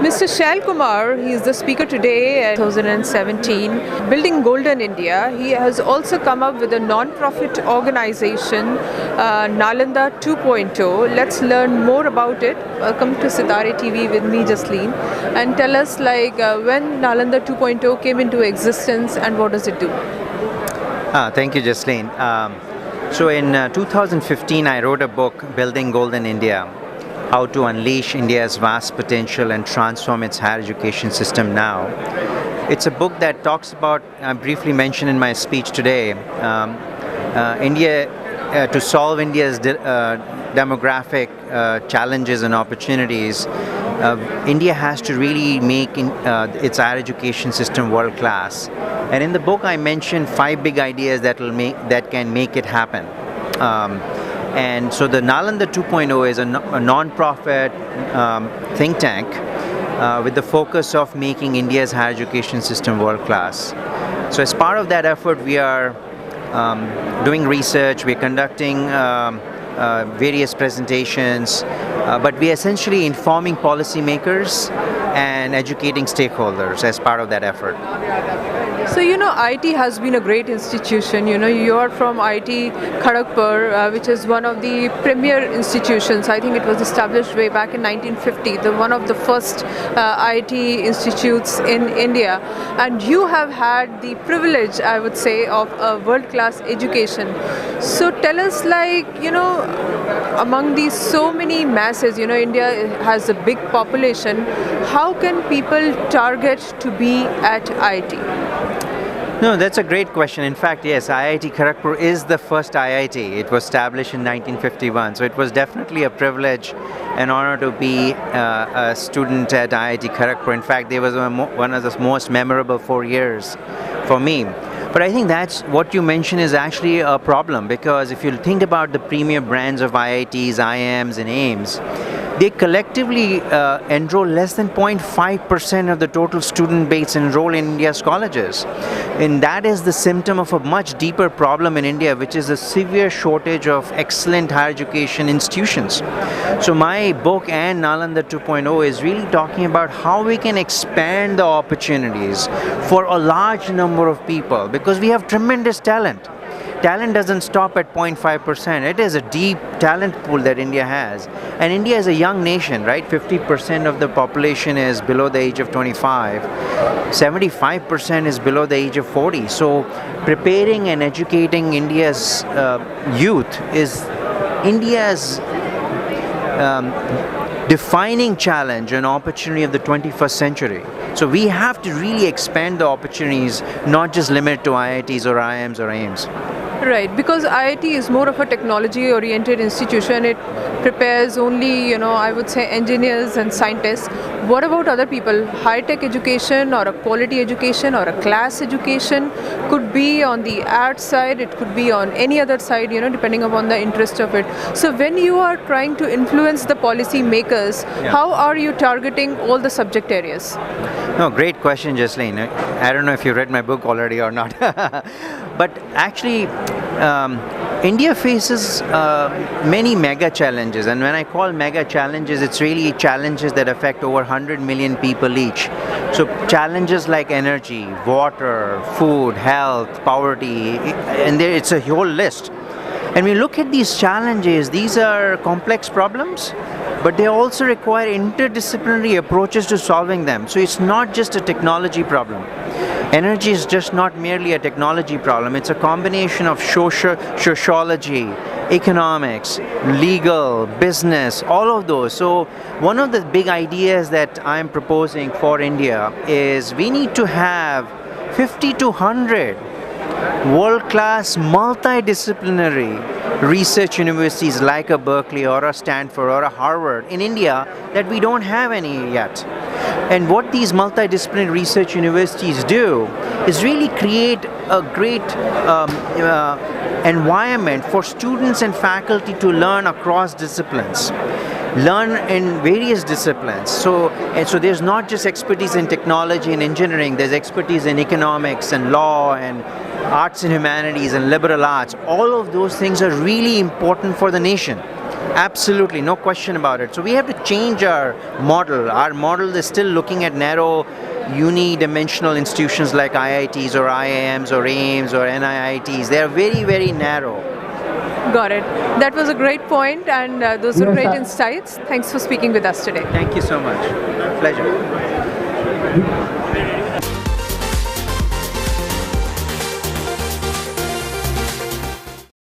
Mr. Shail Kumar, he is the speaker today at 2017, Building Golden India. He has also come up with a non-profit organization, Nalanda 2.0. Let's learn more about it. Welcome to Sitare TV with me, Jasleen. And tell us when Nalanda 2.0 came into existence and what does it do? Thank you, Jasleen. So in 2015, I wrote a book, Building Golden India, how to unleash India's vast potential and transform its higher education system now. It's a book that talks about, I briefly mentioned in my speech today, to solve India's demographic challenges and opportunities. India has to really make its higher education system world class. And in the book, I mentioned 5 big ideas that can make it happen. And so the Nalanda 2.0 is a non-profit think tank with the focus of making India's higher education system world-class. So as part of that effort, we are doing research, we're conducting various presentations, but we're essentially informing policymakers and educating stakeholders as part of that effort. So, IIT has been a great institution. You are from IIT Kharagpur, which is one of the premier institutions. I think it was established way back in 1950, one of the first IIT institutes in India. And you have had the privilege, I would say, of a world-class education. So tell us, among these so many masses, India has a big population. How can people target to be at IIT? No, that's a great question. In fact, yes, IIT Kharagpur is the first IIT. It was established in 1951. So it was definitely a privilege and honor to be a student at IIT Kharagpur. In fact, they was one of the most memorable 4 years for me. But I think that's what you mentioned is actually a problem, because if you think about the premier brands of IITs, IIMs and AIMS, they collectively enroll less than 0.5% of the total student base enroll in India's colleges. And that is the symptom of a much deeper problem in India, which is a severe shortage of excellent higher education institutions. So my book and Nalanda 2.0 is really talking about how we can expand the opportunities for a large number of people, because we have tremendous talent. Talent doesn't stop at 0.5%. It is a deep talent pool that India has. And India is a young nation, right? 50% of the population is below the age of 25. 75% is below the age of 40. So preparing and educating India's youth is India's defining challenge and opportunity of the 21st century. So we have to really expand the opportunities, not just limit to IITs or IIMs or AIMS. Right, because IIT is more of a technology-oriented institution. It prepares only, I would say, engineers and scientists. What about other people? High-tech education or a quality education or a class education could be on the art side, it could be on any other side, depending upon the interest of it. So when you are trying to influence the policy makers, how are you targeting all the subject areas? No, great question, Jasleen. I don't know if you read my book already or not. But actually, India faces many mega challenges, and when I call mega challenges, it's really challenges that affect over 100 million people each. So challenges like energy, water, food, health, poverty, and it's a whole list. And we look at these challenges, these are complex problems, but they also require interdisciplinary approaches to solving them. So it's not just a technology problem. Energy is just not merely a technology problem. It's a combination of sociology, economics, legal, business, all of those. So one of the big ideas that I'm proposing for India is we need to have 50 to 100 world-class multidisciplinary research universities like a Berkeley or a Stanford or a Harvard in India that we don't have any yet. And what these multidisciplinary research universities do is really create a great environment for students and faculty to learn across disciplines. Learn in various disciplines. So there's not just expertise in technology and engineering, there's expertise in economics and law and arts and humanities and liberal arts. All of those things are really important for the nation. Absolutely, no question about it. So we have to change our model. Our model is still looking at narrow, unidimensional institutions like IITs or IIMs or AIMS or NIITs. They are very, very narrow. Got it. That was a great point, and those were great insights. Thanks for speaking with us today. Thank you so much. Pleasure.